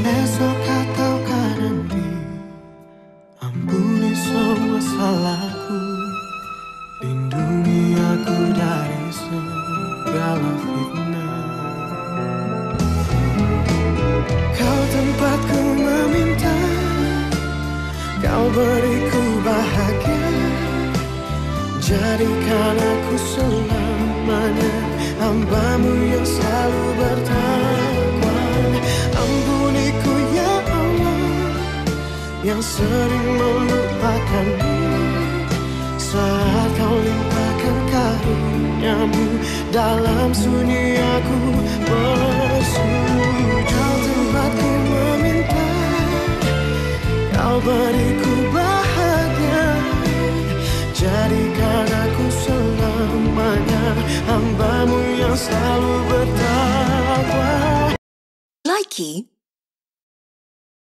esok ataukah nanti, ampuni semua salahku, lindungi aku dari segala fitnah. Kau tempatku meminta, kau beriku bahagia, jadikan aku selamanya hamba-Mu yang selalu bertakwa. Ampuniku ya Allah, yang sering melupakanmu, saat Kau limpahkan karunia-Mu, dalam sunyi aku bersujud. Kau tempatku meminta, Kau beriku bahagia, jadikan aku selamanya hamba-Mu yang selalu bertakwa. Likey